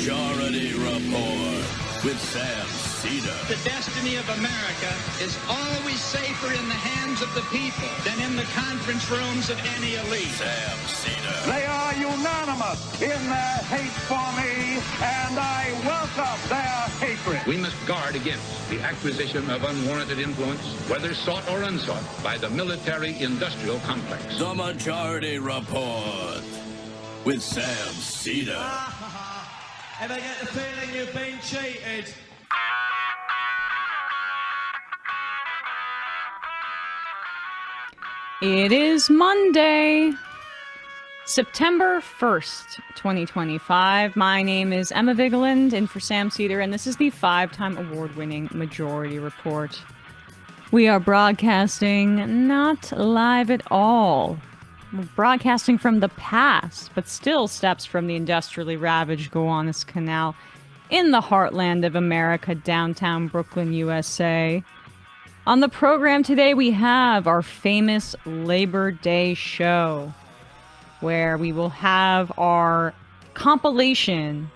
Majority Report with Sam Seder. The destiny of America is always safer in the hands of the people than in the conference rooms of any elite. Sam Seder. They are unanimous in their hate for me, and I welcome their hatred. We must guard against the acquisition of unwarranted influence, whether sought or unsought, by the military-industrial complex. The Majority Report with Sam Seder. Ever get the feeling you've been cheated? It is Monday, September 1st, 2025. My name is Emma Vigeland, in for Sam Seder, and this is the 5-time award-winning Majority Report. We are broadcasting not live at all. We're broadcasting from the past, but still steps from the industrially ravaged Gowanus Canal in the heartland of America, downtown Brooklyn, USA. On the program today, we have our famous Labor Day show, where we will have our compilation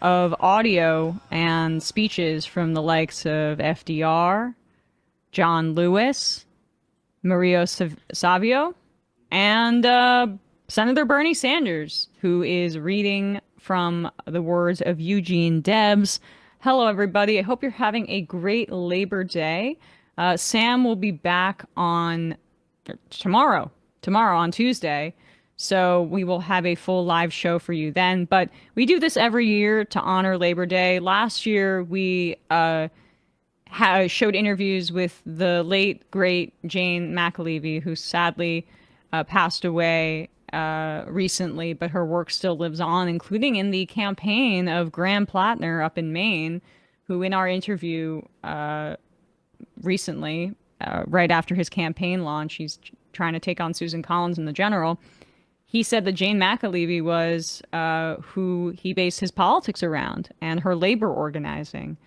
of audio and speeches from the likes of FDR, John Lewis, Mario Savio, and Senator Bernie Sanders, who is reading from the words of Eugene Debs. Hello, everybody. I hope you're having a great Labor Day. Sam will be back on tomorrow on Tuesday. So we will have a full live show for you then. But we do this every year to honor Labor Day. Last year, we showed interviews with the late, great Jane McAlevey, who sadly passed away recently, but her work still lives on, including in the campaign of Graham Plattner up in Maine, who in our interview recently, right after his campaign launch, he's trying to take on Susan Collins in the general. He said that Jane McAlevey was who he based his politics around, and her labor organizing,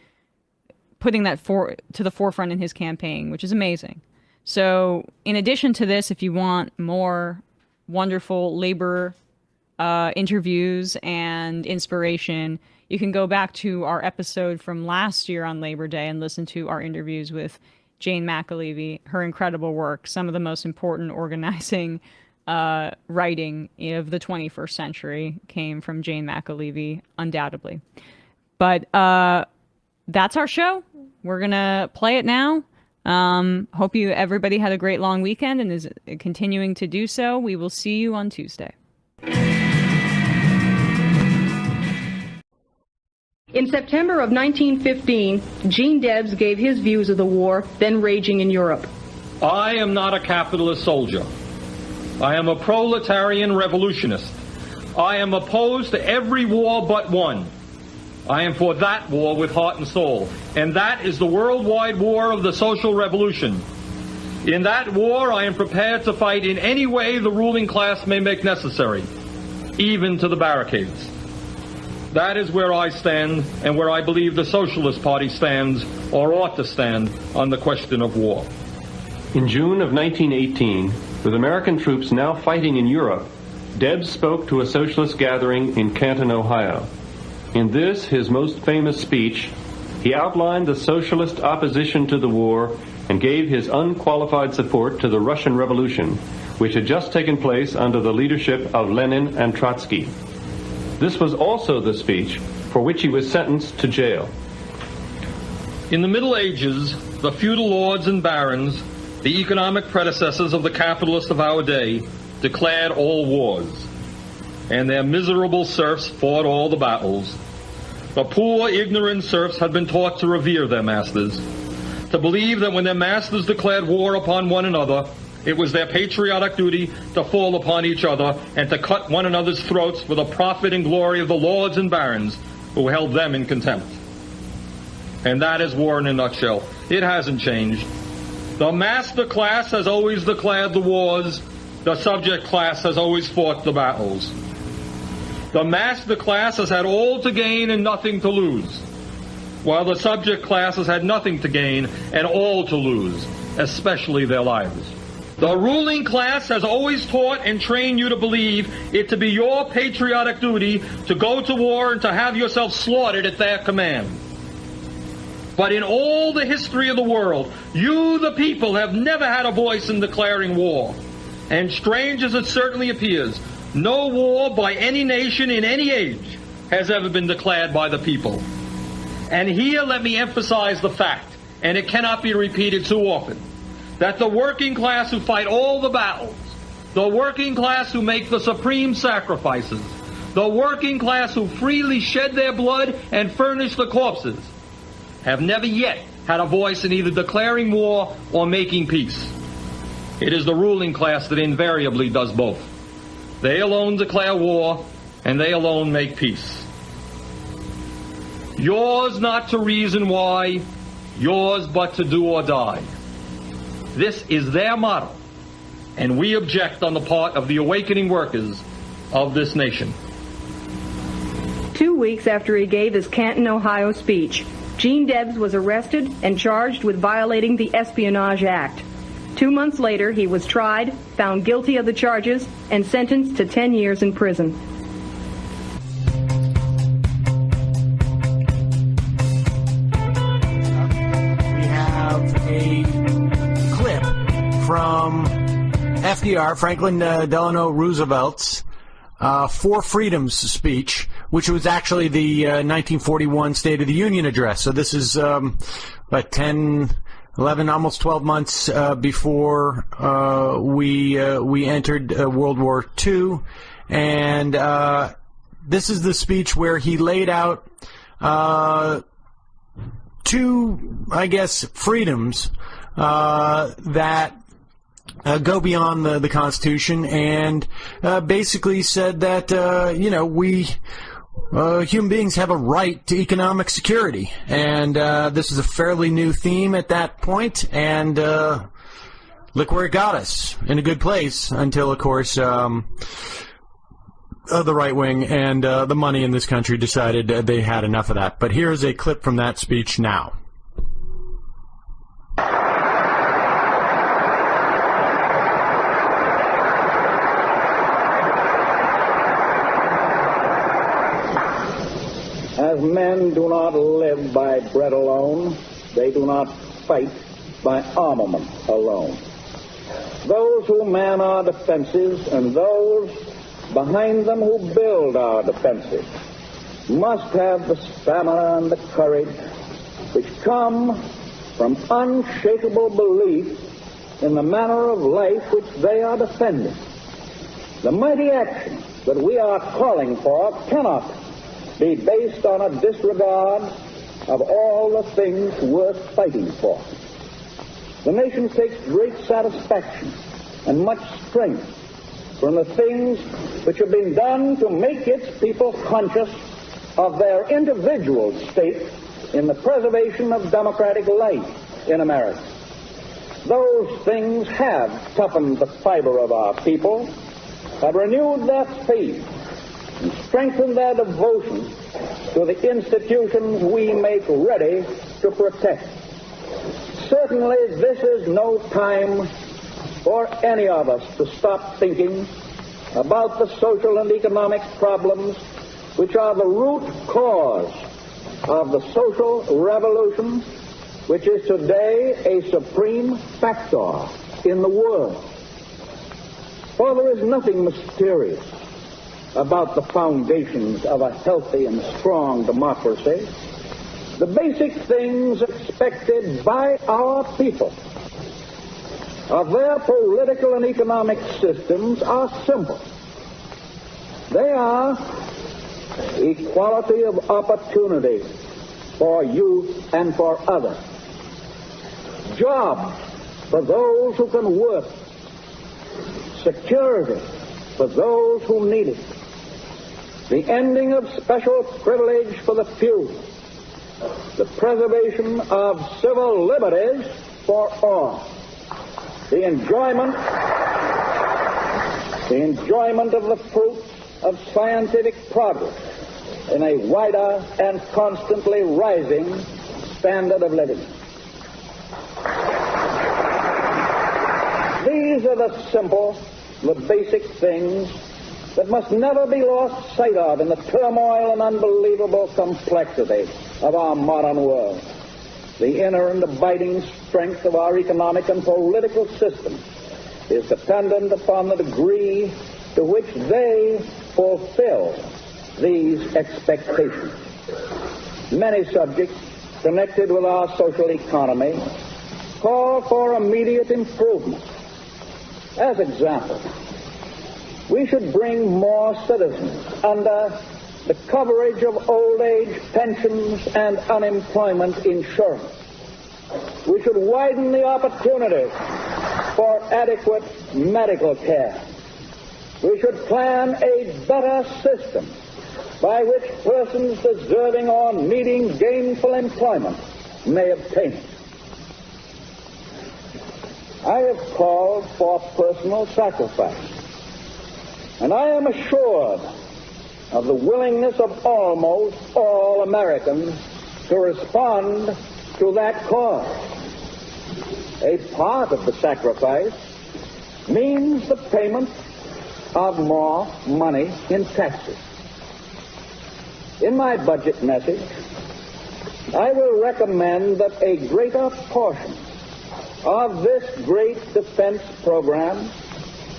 putting that to the forefront in his campaign, which is amazing. So in addition to this, if you want more wonderful labor interviews and inspiration, you can go back to our episode from last year on Labor Day and listen to our interviews with Jane McAlevey, her incredible work, some of the most important organizing writing of the 21st century came from Jane McAlevey, undoubtedly. But that's our show. We're going to play it now. Hope everybody had a great long weekend and is continuing to do so. We will see you on Tuesday. In September of 1915, Eugene Debs gave his views of the war then raging in Europe. I am not a capitalist soldier. I am a proletarian revolutionist. I am opposed to every war but one. I am for that war with heart and soul, and that is the worldwide war of the social revolution. In that war, I am prepared to fight in any way the ruling class may make necessary, even to the barricades. That is where I stand, and where I believe the Socialist Party stands, or ought to stand, on the question of war. In June of 1918, with American troops now fighting in Europe, Debs spoke to a socialist gathering in Canton, Ohio. In this, his most famous speech, he outlined the socialist opposition to the war and gave his unqualified support to the Russian Revolution, which had just taken place under the leadership of Lenin and Trotsky. This was also the speech for which he was sentenced to jail. In the Middle Ages, the feudal lords and barons, the economic predecessors of the capitalists of our day, declared all wars, and their miserable serfs fought all the battles. The poor, ignorant serfs had been taught to revere their masters, to believe that when their masters declared war upon one another, it was their patriotic duty to fall upon each other and to cut one another's throats for the profit and glory of the lords and barons who held them in contempt. And that is war in a nutshell. It hasn't changed. The master class has always declared the wars. The subject class has always fought the battles. The master class has had all to gain and nothing to lose, while the subject class has had nothing to gain and all to lose, especially their lives. The ruling class has always taught and trained you to believe it to be your patriotic duty to go to war and to have yourself slaughtered at their command. But in all the history of the world, you, the people, have never had a voice in declaring war. And strange as it certainly appears, no war by any nation in any age has ever been declared by the people. And here let me emphasize the fact, and it cannot be repeated too often, that the working class who fight all the battles, the working class who make the supreme sacrifices, the working class who freely shed their blood and furnish the corpses, have never yet had a voice in either declaring war or making peace. It is the ruling class that invariably does both. They alone declare war, and they alone make peace. Yours not to reason why, yours but to do or die. This is their motto, and we object on the part of the awakening workers of this nation. 2 weeks after he gave his Canton, Ohio speech, Eugene Debs was arrested and charged with violating the Espionage Act. 2 months later, he was tried, found guilty of the charges, and sentenced to 10 years in prison. We have a clip from FDR, Franklin Delano Roosevelt's Four Freedoms speech, which was actually the 1941 State of the Union address. So this is 10, 11, almost 12 months before we entered World War II, and this is the speech where he laid out two, I guess, freedoms that go beyond the Constitution, and basically said that we human beings have a right to economic security, and this is a fairly new theme at that point, and look where it got us, in a good place, until, of course, the right wing and the money in this country decided they had enough of that. But here's a clip from that speech now. As men do not live by bread alone, they do not fight by armament alone. Those who man our defenses and those behind them who build our defenses must have the stamina and the courage which come from unshakable belief in the manner of life which they are defending. The mighty action that we are calling for cannot be based on a disregard of all the things worth fighting for. The nation takes great satisfaction and much strength from the things which have been done to make its people conscious of their individual state in the preservation of democratic life in America. Those things have toughened the fiber of our people, have renewed their faith, and strengthen their devotion to the institutions we make ready to protect. Certainly, this is no time for any of us to stop thinking about the social and economic problems which are the root cause of the social revolution, which is today a supreme factor in the world. For there is nothing mysterious about the foundations of a healthy and strong democracy. The basic things expected by our people of their political and economic systems are simple. They are equality of opportunity for youth and for others, jobs for those who can work, security for those who need it, the ending of special privilege for the few, the preservation of civil liberties for all, the enjoyment of the fruits of scientific progress in a wider and constantly rising standard of living. These are the simple, the basic things that must never be lost sight of in the turmoil and unbelievable complexity of our modern world. The inner and abiding strength of our economic and political system is dependent upon the degree to which they fulfill these expectations. Many subjects connected with our social economy call for immediate improvement. As example, we should bring more citizens under the coverage of old age pensions and unemployment insurance. We should widen the opportunities for adequate medical care. We should plan a better system by which persons deserving or needing gainful employment may obtain it. I have called for personal sacrifice, and I am assured of the willingness of almost all Americans to respond to that call. A part of the sacrifice means the payment of more money in taxes. In my budget message, I will recommend that a greater portion of this great defense program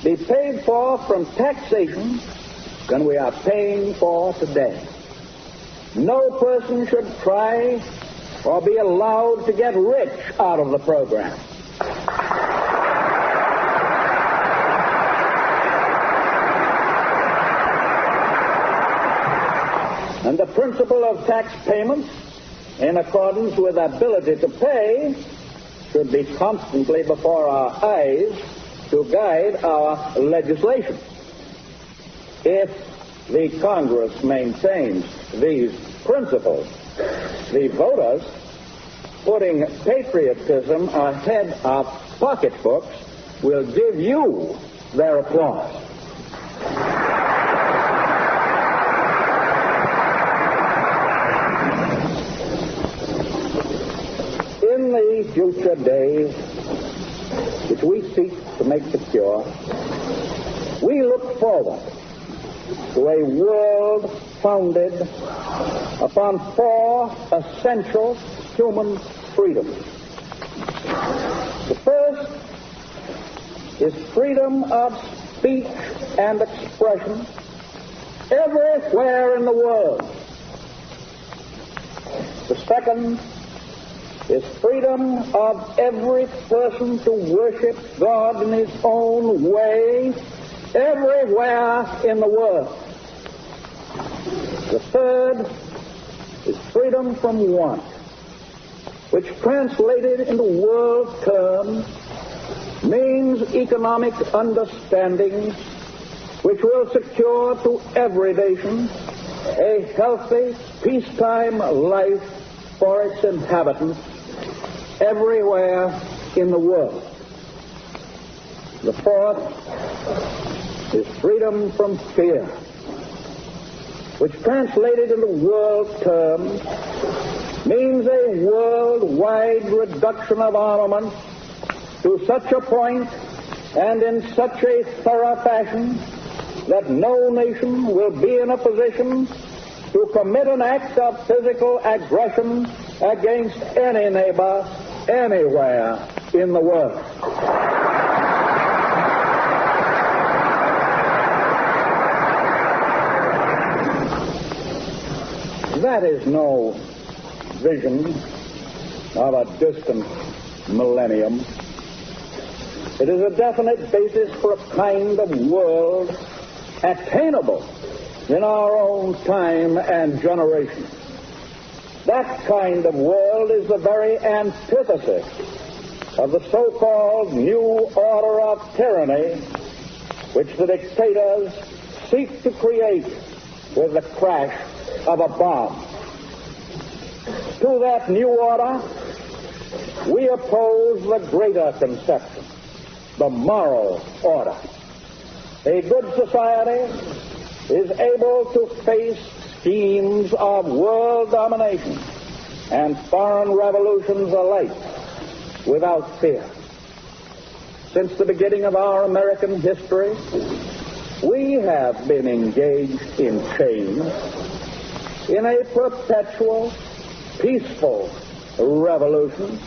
be paid for from taxation than we are paying for today. No person should try or be allowed to get rich out of the program. And the principle of tax payments, in accordance with ability to pay, should be constantly before our eyes to guide our legislation. If the Congress maintains these principles, the voters, putting patriotism ahead of pocketbooks, will give you their applause. In the future days, which we seek to make secure, we look forward to a world founded upon four essential human freedoms. The first is freedom of speech and expression everywhere in the world. The second is freedom of every person to worship God in his own way everywhere in the world. The third is freedom from want, which translated into world terms means economic understandings which will secure to every nation a healthy, peacetime life for its inhabitants everywhere in the world. The fourth is freedom from fear, which translated into world terms means a worldwide reduction of armaments to such a point and in such a thorough fashion that no nation will be in a position to commit an act of physical aggression against any neighbor anywhere in the world. That is no vision of a distant millennium. It is a definite basis for a kind of world attainable in our own time and generation. That kind of world is the very antithesis of the so-called new order of tyranny which the dictators seek to create with the crash of a bomb. To that new order, we oppose the greater conception, the moral order. A good society is able to face schemes of world domination and foreign revolutions alike without fear. since the beginning of our American history, we have been engaged in change, in a perpetual, peaceful revolution,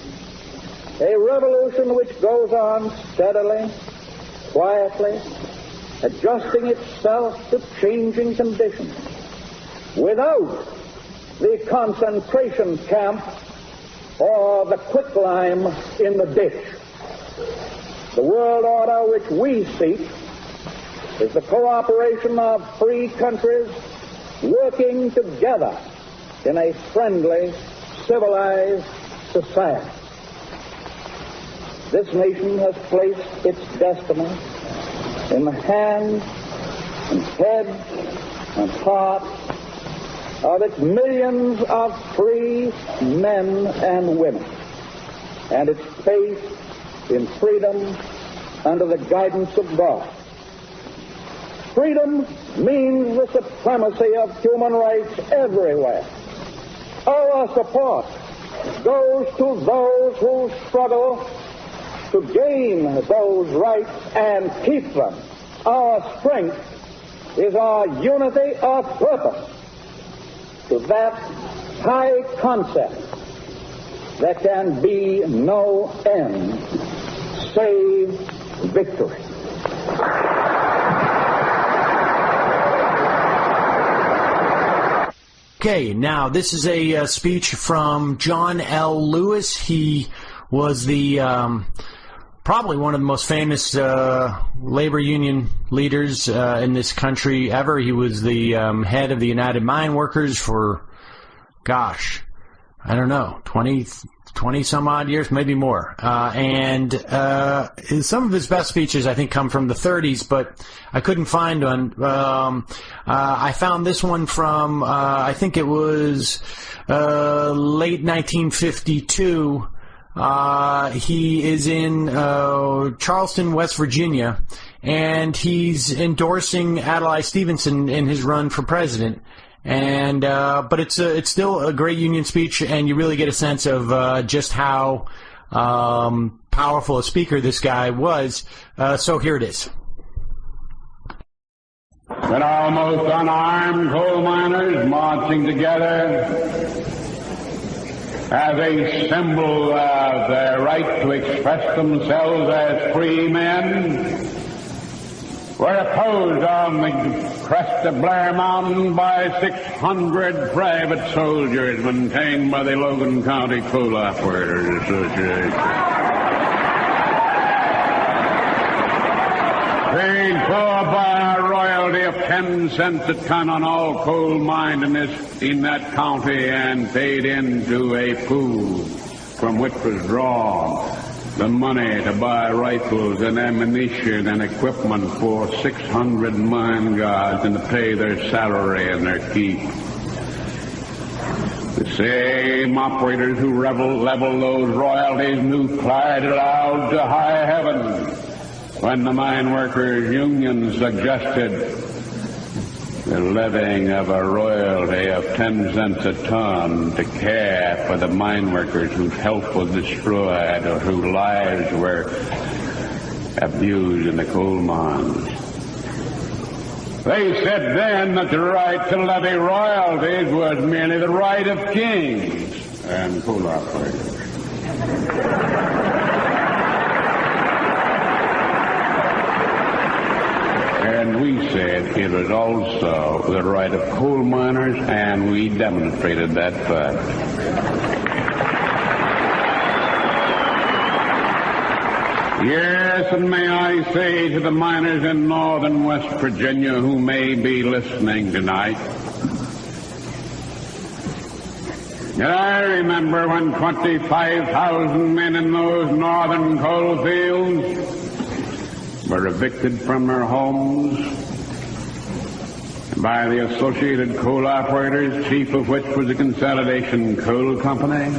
a revolution which goes on steadily, quietly, adjusting itself to changing conditions, without the concentration camp or the quicklime in the ditch. The world order which we seek is the cooperation of free countries working together in a friendly, civilized society. This nation has placed its destiny in the hands and heads and hearts of its millions of free men and women, and its faith in freedom under the guidance of God. Freedom means the supremacy of human rights everywhere. Our support goes to those who struggle to gain those rights and keep them. Our strength is our unity of purpose. To that high concept, there can be no end save victory. Okay, now this is a speech from John L. Lewis. He was the probably one of the most famous labor union leaders in this country ever. He was the head of the United Mine Workers for, gosh, I don't know, 20 some odd years, maybe more. And some of his best speeches, I think, come from the 30s, but I couldn't find one. I found this one from, I think it was late 1952. He is in Charleston, West Virginia, and he's endorsing Adlai Stevenson in his run for president. And but it's still a great union speech, and you really get a sense of just how powerful a speaker this guy was. So here it is. When almost unarmed coal miners marching together as a symbol of their right to express themselves as free men were opposed on the crest of Blair Mountain by 600 private soldiers maintained by the Logan County Coal Operators Association. Paid for by a royalty of 10 cents a ton on all coal mined in that county, and paid into a pool from which was drawn the money to buy rifles and ammunition and equipment for 600 mine guards and to pay their salary and their keep. The same operators who leveled those royalties knew cried aloud to high heaven when the mine workers' union suggested the levying of a royalty of 10 cents a ton to care for the mine workers whose health was destroyed or whose lives were abused in the coal mines. They said then that the right to levy royalties was merely the right of kings and coal operators. And we said it was also the right of coal miners, and we demonstrated that fact. Yes, and may I say to the miners in northern West Virginia who may be listening tonight, that I remember when 25,000 men in those northern coal fields were evicted from their homes by the Associated Coal Operators, chief of which was the Consolidation Coal Company.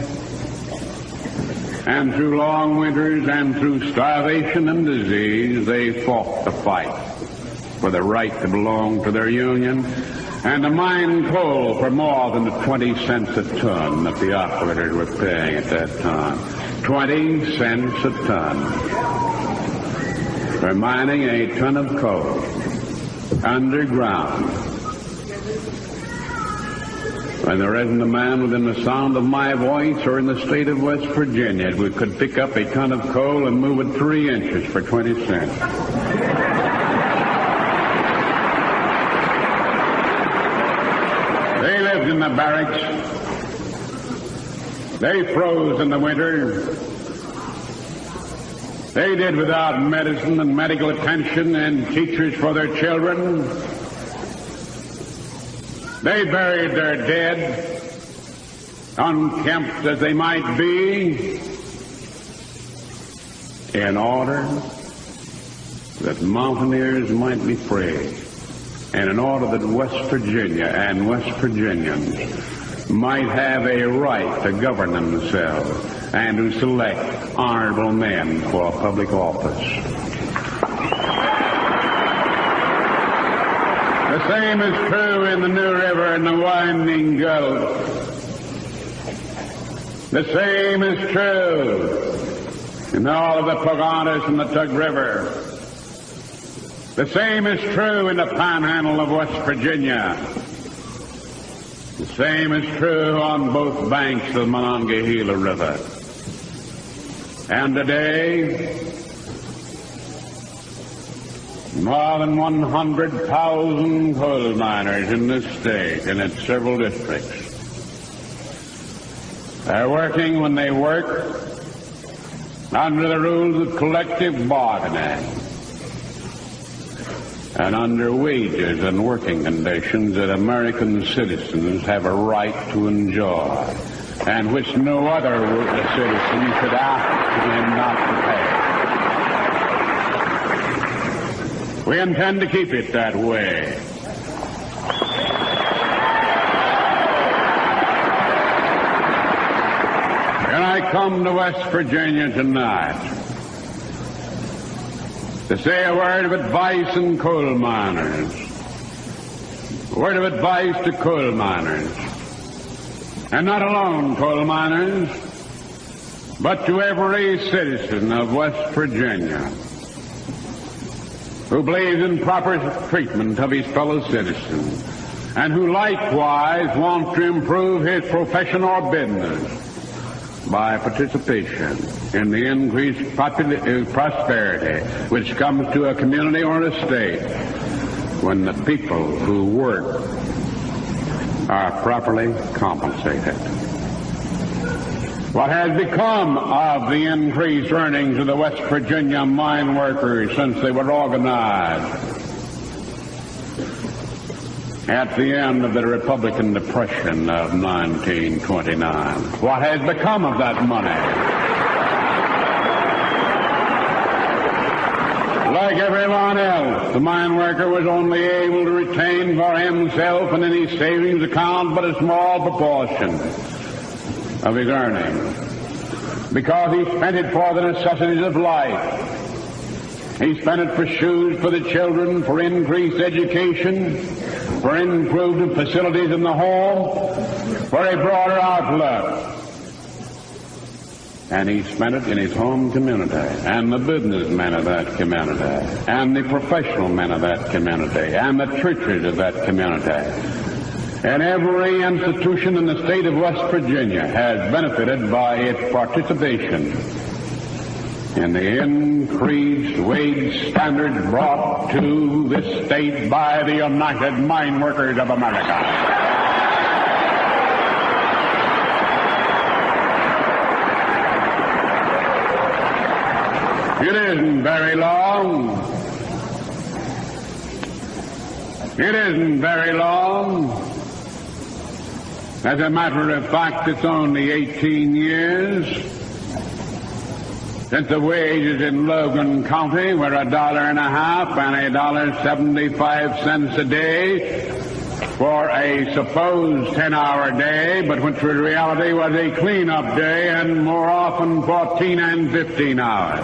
And through long winters and through starvation and disease, they fought the fight for the right to belong to their union and to mine coal for more than the 20 cents a ton that the operators were paying at that time. 20 cents a ton. for mining a ton of coal underground, when there isn't a man within the sound of my voice or in the state of West Virginia who could pick up a ton of coal and move it 3 inches for 20 cents. They lived in the barracks. They froze in the winter. They did without medicine and medical attention and teachers for their children. They buried their dead, unkempt as they might be, in order that mountaineers might be free, and in order that West Virginia and West Virginians might have a right to govern themselves and to select honorable men for public office. The same is true in the New River and the Winding Gulch. The same is true in all of the Pocahontas and the Tug River. The same is true in the Panhandle of West Virginia. The same is true on both banks of the Monongahela River. And today, more than 100,000 coal miners in this state and in several districts are working when they work under the rules of collective bargaining and under wages and working conditions that American citizens have a right to enjoy and which no other citizen should ask them not to pay. We intend to keep it that way. And I come to West Virginia tonight to say a word of advice in coal miners. A word of advice to coal miners. And not alone coal miners, but to every citizen of West Virginia who believes in proper treatment of his fellow citizens and who likewise wants to improve his profession or business by participation in the increased prosperity which comes to a community or a state when the people who work are properly compensated. What has become of the increased earnings of the West Virginia mine workers since they were organized at the end of the Republican Depression of 1929? What has become of that money? Like everyone else, the mine worker was only able to retain for himself and in his savings account but a small proportion of his earnings, because he spent it for the necessities of life. He spent it for shoes for the children, for increased education, for improved facilities in the home, for a broader outlook. And he spent it in his home community, and the businessmen of that community, and the professional men of that community, and the churches of that community. And every institution in the state of West Virginia has benefited by its participation in the increased wage standards brought to this state by the United Mine Workers of America. It isn't very long. It isn't very long. As a matter of fact, it's only 18 years since the wages in Logan County were $1.50 and $1.75 a day for a supposed 10-hour day, but which in reality was a clean-up day and more often 14 and 15 hours.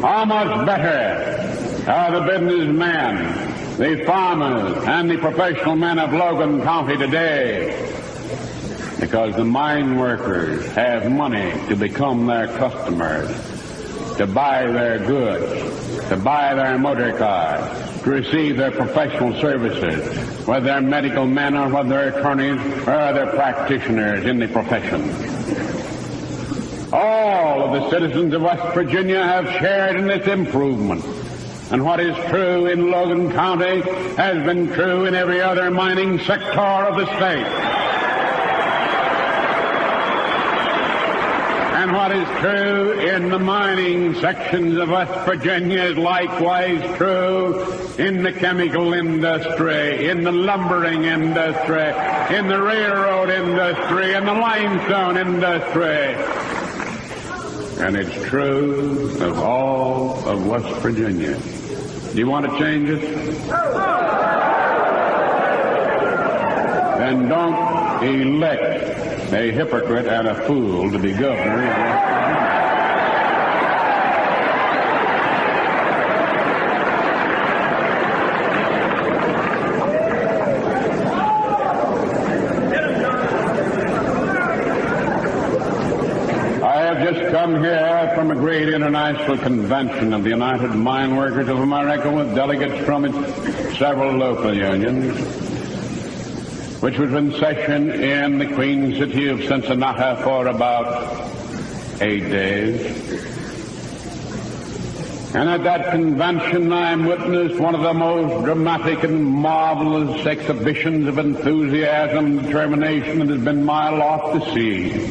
How much better are the businessmen, the farmers, and the professional men of Logan County today because the mine workers have money to become their customers, to buy their goods, to buy their motor cars, to receive their professional services, whether they're medical men or whether they're attorneys or other practitioners in the profession. All of the citizens of West Virginia have shared in this improvement. And what is true in Logan County has been true in every other mining sector of the state. And what is true in the mining sections of West Virginia is likewise true in the chemical industry, in the lumbering industry, in the railroad industry, in the limestone industry. And it's true of all of West Virginia. Do you want to change it? Then don't elect a hypocrite and a fool to be governor. Come here from a great international convention of the United Mine Workers of America with delegates from its several local unions, which was in session in the Queen City of Cincinnati for about 8 days. And at that convention I witnessed one of the most dramatic and marvelous exhibitions of enthusiasm and determination that has been my lot to see.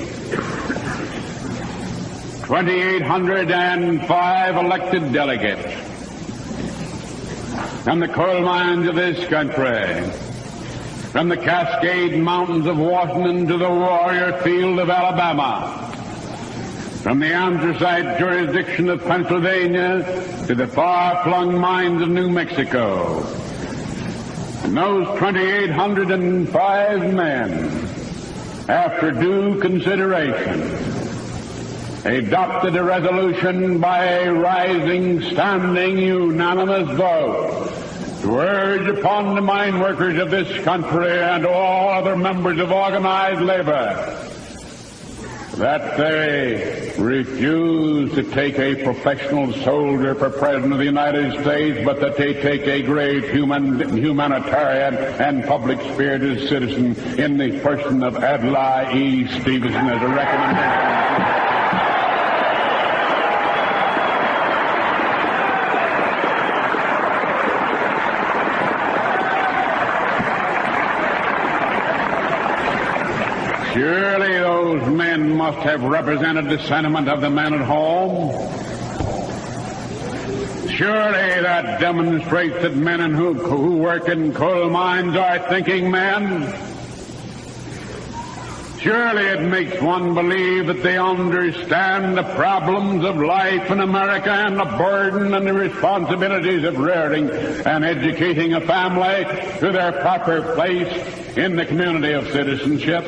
2,805 elected delegates from the coal mines of this country, from the Cascade Mountains of Washington to the Warrior Field of Alabama, from the anthracite jurisdiction of Pennsylvania to the far-flung mines of New Mexico. And those 2,805 men, after due consideration, adopted a resolution by a rising, standing, unanimous vote to urge upon the mine workers of this country and all other members of organized labor that they refuse to take a professional soldier for President of the United States, but that they take a great humanitarian and public-spirited citizen in the person of Adlai E. Stevenson as a recommendation. Surely those men must have represented the sentiment of the men at home. Surely that demonstrates that men who work in coal mines are thinking men. Surely it makes one believe that they understand the problems of life in America and the burden and the responsibilities of rearing and educating a family to their proper place in the community of citizenship.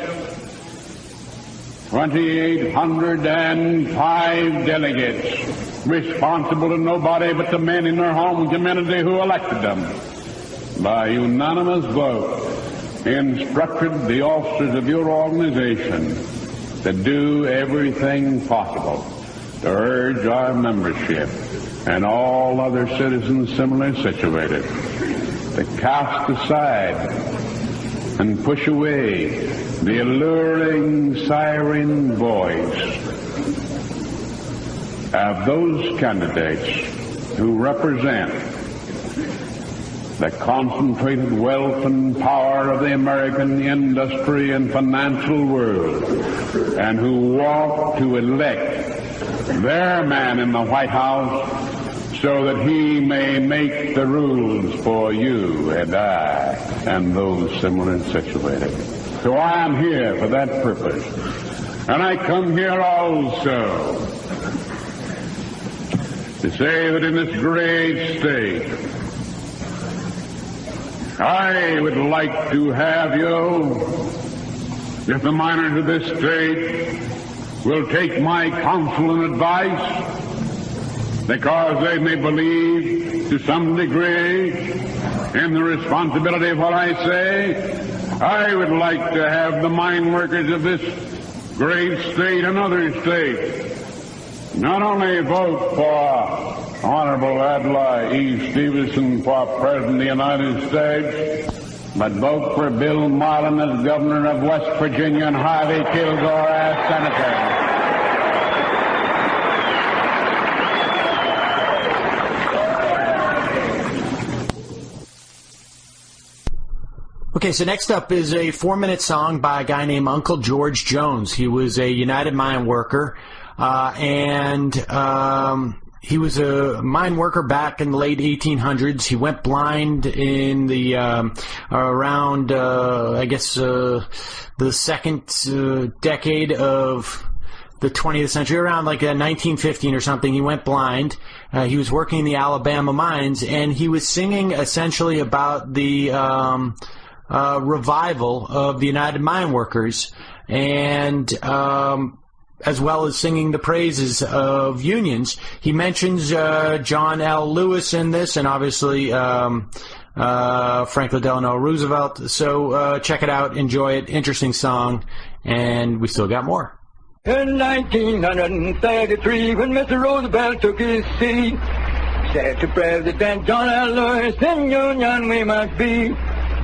2,805 delegates, responsible to nobody but the men in their home community who elected them, by unanimous vote, instructed the officers of your organization to do everything possible to urge our membership and all other citizens similarly situated to cast aside and push away the alluring siren voice of those candidates who represent the concentrated wealth and power of the American industry and financial world, and who walk to elect their man in the White House so that he may make the rules for you and I and those similarly situated. So I am here for that purpose. And I come here also to say that in this great state, I would like to have you, if the miners of this state will take my counsel and advice, because they may believe to some degree in the responsibility of what I say, I would like to have the mine workers of this great state and other states not only vote for Honorable Adlai E. Stevenson for President of the United States, but vote for Bill Marlin as Governor of West Virginia and Harvey Kilgore as Senator. Okay, so next up is a 4-minute song by a guy named Uncle George Jones. He was a United Mine Worker, and he was a mine worker back in the late 1800s. He went blind in the around, I guess, the second decade of the 20th century, around like 1915 or something. He went blind. He was working in the Alabama mines, and he was singing essentially about the revival of the United Mine Workers, and as well as singing the praises of unions. He mentions John L. Lewis in this, and obviously Franklin Delano Roosevelt. So check it out, enjoy it, interesting song, and we still got more. In 1933, when Mr. Roosevelt took his seat, said to President John L. Lewis, in union we must be.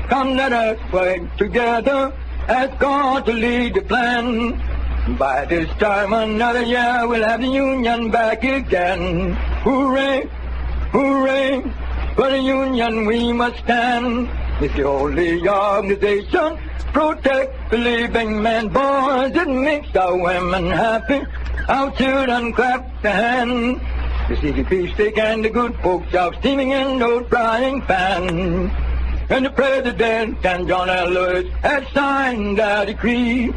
Come, let us fight together, ask God to lead the plan. By this time another year, we'll have the union back again. Hooray, hooray, for the union we must stand. It's the only organization, protect the living man. Boys, it makes our women happy. Our children clap their hands. The CDP stick and the good folks are steaming in those frying pans. And the President and John L. Lewis had signed a decree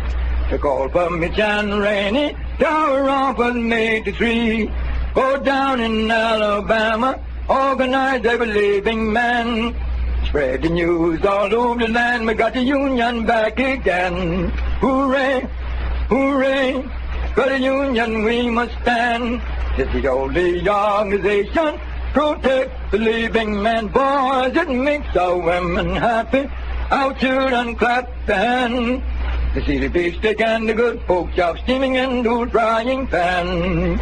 to call for Mitch and Rainey, Tower off was made to 3. Go down in Alabama, organize every living man. Spread the news all over the land, we got the union back again. Hooray, hooray, for the union we must stand. It's the only organization, protect the living man. Boys, it makes our women happy. Our children clap their hands. The CDP stick and the good folks are steaming into the frying pan.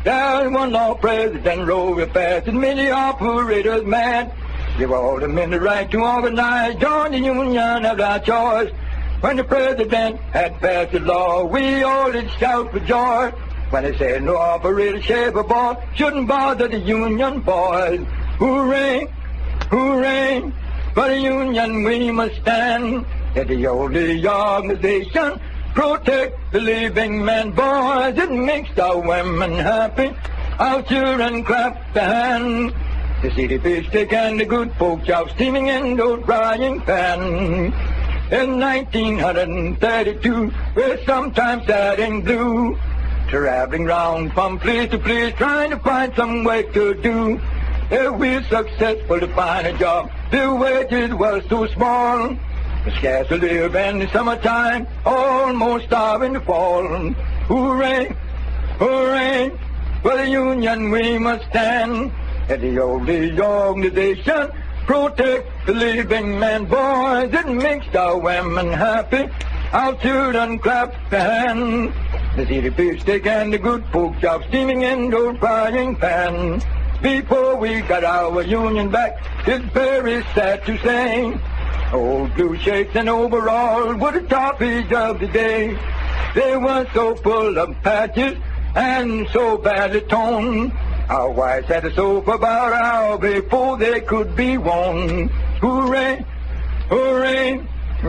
There's one law President Roosevelt passed that made the operators mad. Give all the men the right to organize, join the union of their choice. When the President had passed the law, we all did shout for joy. When they said no operator shave a ball shouldn't bother the union boys. Hooray, hooray, for the union we must stand. It's the only organization, protect the living man. Boys, it makes our women happy. Our children clap their hands. The CDP stick and the good folks are steaming in those frying pans. In 1932, we're sometimes sad and blue, traveling round from place to place, trying to find some way to do. If we're successful to find a job, the wages were so small. Scarce to live in the summertime, almost starve in the fall. Hooray, hooray, for the union we must stand. It's the only organization, protect the living man. Boys, it makes our women happy. Our children clap their hands. The CDP stick and the good folks are steaming in those frying pans. Before we got our union back, it's very sad to say, old blue shirts and overalls were the topics of the day. They were so full of patches and so badly torn. Our wives had to sew for about an hour before they could be worn. Hooray, hooray,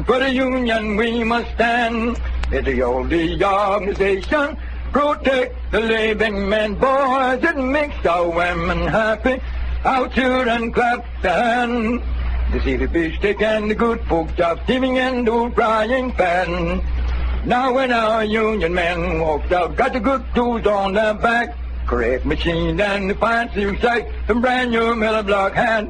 for the union we must stand. It's the only organization, protect the living man. Boys, it makes our women happy. Our children clap their hands. The CDP stick and the good folks are steaming in those frying pans. Now when our union men walked out, got the good tools on their back, correct machine and the fine silk sack, the brand new Miller block hat,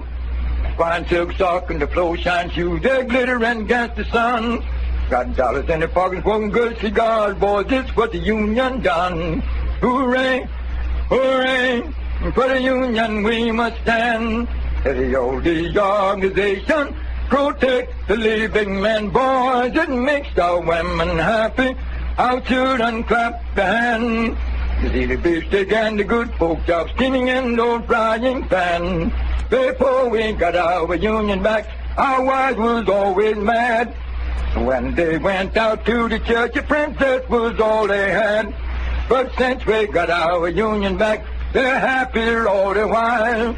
fine silk sock and the flow shine shoes, they glitter against the sun. Got dollars in their pockets, smoking good cigars, boys, this what the union done. Hooray, hooray, for the union we must stand. It's the only organization, protect the living man, boys. It makes our women happy. Our children clap the hand. You see the beefsteak and the good folk job steaming in those frying pan. Before we got our union back, our wives was always mad. When they went out to the church, a princess was all they had. But since we got our union back, they're happy all the while.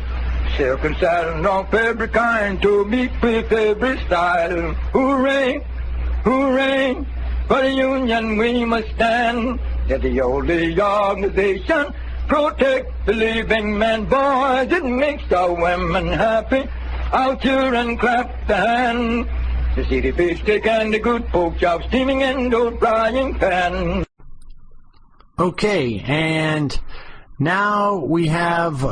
Silk and satin of every kind to meet with every style. Hooray, hooray, for the union we must stand. Let the old organization protect the living man, boys. It makes our women happy. Our children clap the hand. To see the beefsteak and the good pork chop steaming in those frying pans. Okay, and now we have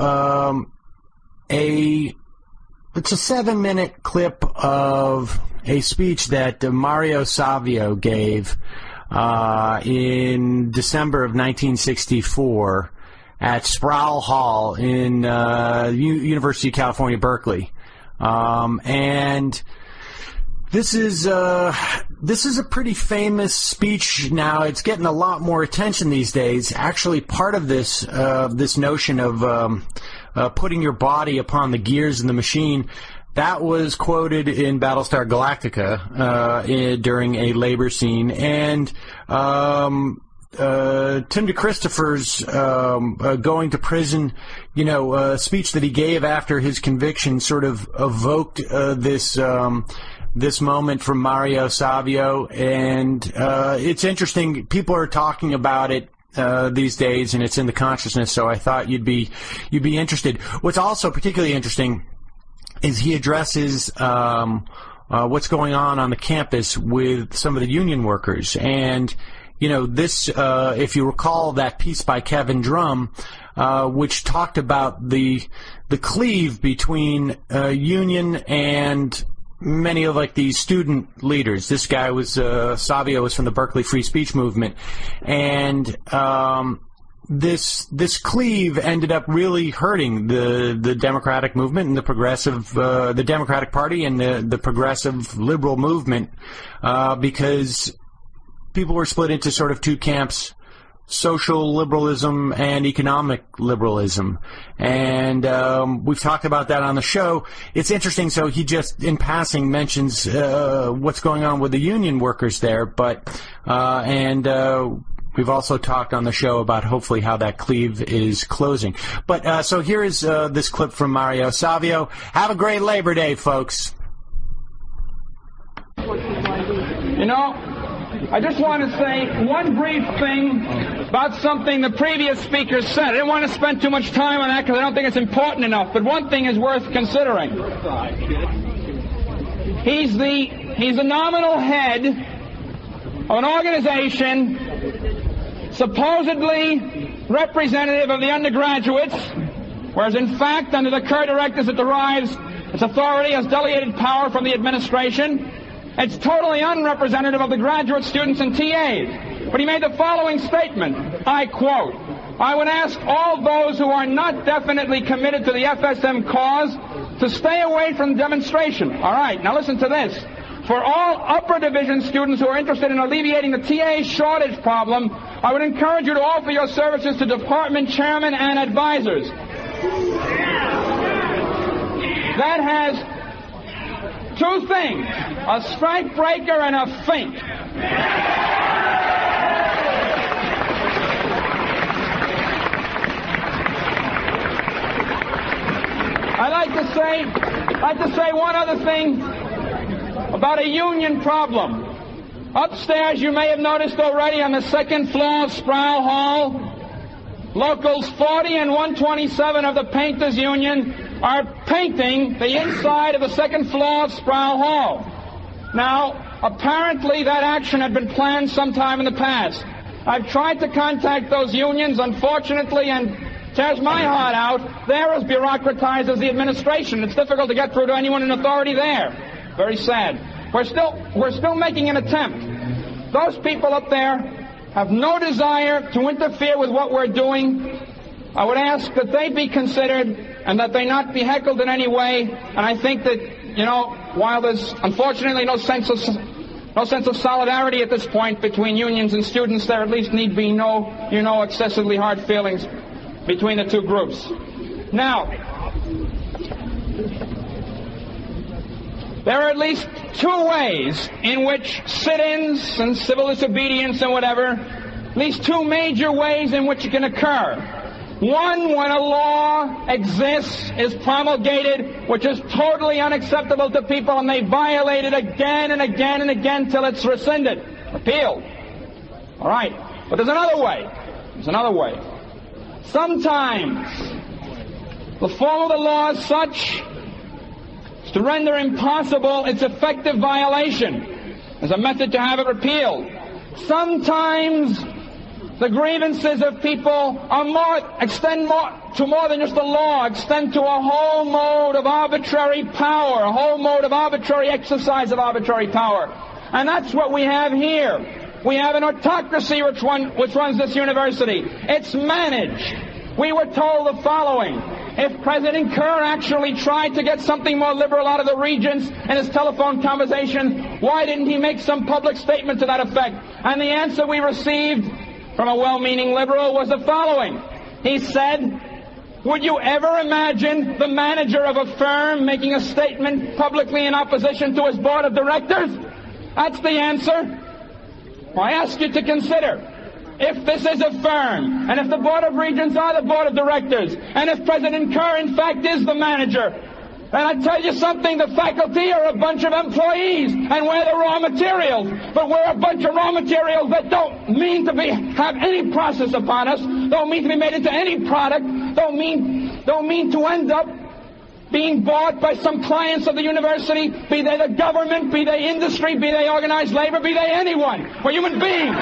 it's a 7-minute clip of a speech that Mario Savio gave in December of 1964 at Sproul Hall in University of California, Berkeley. And this is a pretty famous speech now. It's getting a lot more attention these days. Actually, part of this this notion of putting your body upon the gears in the machine, that was quoted in Battlestar Galactica during a labor scene, and Tim DeChristopher's going to prison, speech that he gave after his conviction sort of evoked this moment from Mario Savio, and it's interesting. People are talking about it these days, and it's in the consciousness. So I thought you'd be interested. What's also particularly interesting is he addresses what's going on the campus with some of the union workers, and this, if you recall that piece by Kevin Drum, which talked about the cleave between union and many of these student leaders. This guy was Savio was from the Berkeley Free Speech Movement, and this cleave ended up really hurting the Democratic movement and the Democratic Party and the progressive liberal movement, because people were split into sort of two camps: social liberalism and economic liberalism. And we've talked about that on the show. It's interesting. So he just, in passing, mentions what's going on with the union workers there. But we've also talked on the show about hopefully how that cleave is closing. But so here is this clip from Mario Savio. Have a great Labor Day, folks. I just want to say one brief thing about something the previous speaker said. I didn't want to spend too much time on that because I don't think it's important enough, but one thing is worth considering. He's the nominal head of an organization supposedly representative of the undergraduates, whereas in fact, under the Kerr directives, it derives its authority as delegated power from the administration. It's totally unrepresentative of the graduate students and TAs. But he made the following statement, I quote, "I would ask all those who are not definitely committed to the FSM cause to stay away from the demonstration." All right, now listen to this. "For all upper division students who are interested in alleviating the TA shortage problem, I would encourage you to offer your services to department chairmen and advisors." That has two things, a strike breaker and a feint. I'd like to say one other thing about a union problem. Upstairs, you may have noticed already on the second floor of Sproul Hall, Locals 40 and 127 of the Painters Union are painting the inside of the second floor of Sproul Hall. Now, apparently that action had been planned sometime in the past. I've tried to contact those unions, unfortunately, and tears my heart out. They're as bureaucratized as the administration. It's difficult to get through to anyone in authority there. Very sad. We're still making an attempt. Those people up there have no desire to interfere with what we're doing. I would ask that they be considered and that they not be heckled in any way. And I think that, while there's unfortunately no sense of solidarity at this point between unions and students, there at least need be no, excessively hard feelings between the two groups. Now, there are at least two ways in which sit-ins and civil disobedience and whatever, at least two major ways in which it can occur. One, when a law exists, is promulgated, which is totally unacceptable to people, and they violate it again and again and again till it's rescinded, repealed. All right. But there's another way. Sometimes the form of the law is such as to render impossible its effective violation as a method to have it repealed. Sometimes the grievances of people extend to more than just the law, extend to a whole mode of arbitrary power, a whole mode of arbitrary exercise of arbitrary power. And that's what we have here. We have an autocracy which runs this university. It's managed. We were told the following. If President Kerr actually tried to get something more liberal out of the regents in his telephone conversation, why didn't he make some public statement to that effect? And the answer we received from a well-meaning liberal was the following. He said, would you ever imagine the manager of a firm making a statement publicly in opposition to his board of directors? That's the answer. Well, I ask you to consider, if this is a firm, and if the Board of Regents are the Board of Directors, and if President Kerr, in fact, is the manager, and I tell you something, the faculty are a bunch of employees, and we're the raw materials. But we're a bunch of raw materials that don't mean to have any process upon us, don't mean to be made into any product, don't mean to end up being bought by some clients of the university, be they the government, be they industry, be they organized labor, be they anyone. We're human beings.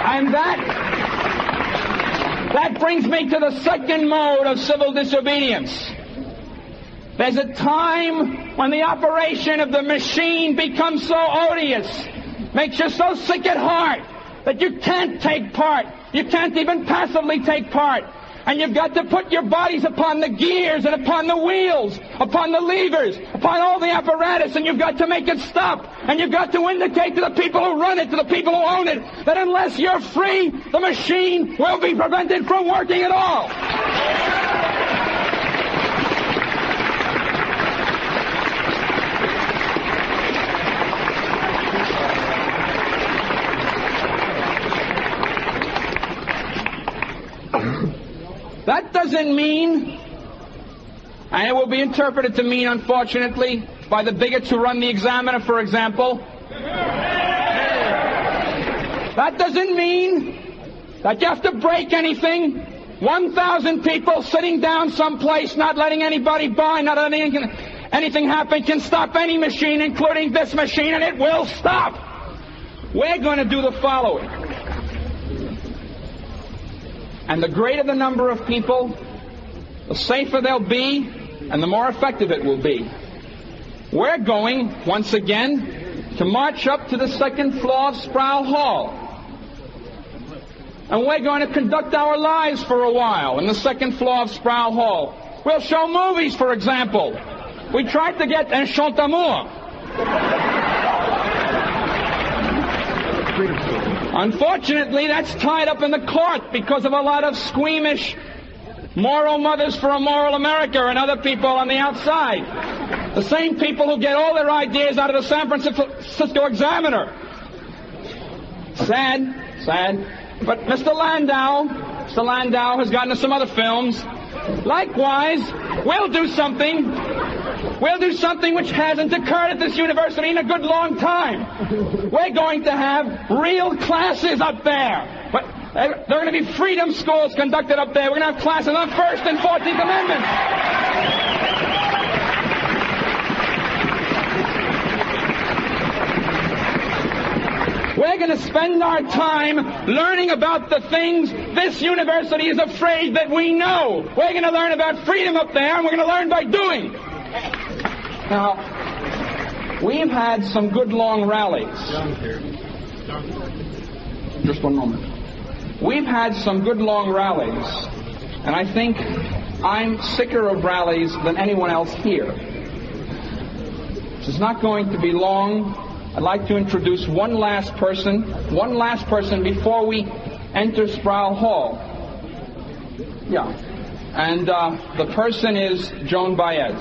And that brings me to the second mode of civil disobedience. There's a time when the operation of the machine becomes so odious, makes you so sick at heart, that you can't take part. You can't even passively take part. And you've got to put your bodies upon the gears and upon the wheels, upon the levers, upon all the apparatus, and you've got to make it stop. And you've got to indicate to the people who run it, to the people who own it, that unless you're free, the machine will be prevented from working at all. That doesn't mean, and it will be interpreted to mean, unfortunately, by the bigots who run the Examiner, for example, that doesn't mean that you have to break anything. 1,000 people sitting down someplace, not letting anybody by, not letting anything happen, can stop any machine, including this machine, and it will stop. We're going to do the following. And the greater the number of people, the safer they'll be, and the more effective it will be. We're going, once again, to march up to the second floor of Sproul Hall. And we're going to conduct our lives for a while in the second floor of Sproul Hall. We'll show movies, for example. We tried to get Un Chant d'Amour. Unfortunately, that's tied up in the court because of a lot of squeamish moral mothers for a moral America and other people on the outside. The same people who get all their ideas out of the San Francisco Examiner. Sad. But Mr. Landau has gotten to some other films. Likewise, we'll do something which hasn't occurred at this university in a good long time. We're going to have real classes up there. But there are going to be freedom schools conducted up there. We're going to have classes on First and 14th Amendments. We're going to spend our time learning about the things this university is afraid that we know. We're going to learn about freedom up there, and we're going to learn by doing. Now, We've had some good long rallies. Just one moment. We've had some good long rallies, and I think I'm sicker of rallies than anyone else here. This is not going to be long. I'd like to introduce one last person before we enter Sproul Hall. Yeah. And the person is Joan Baez.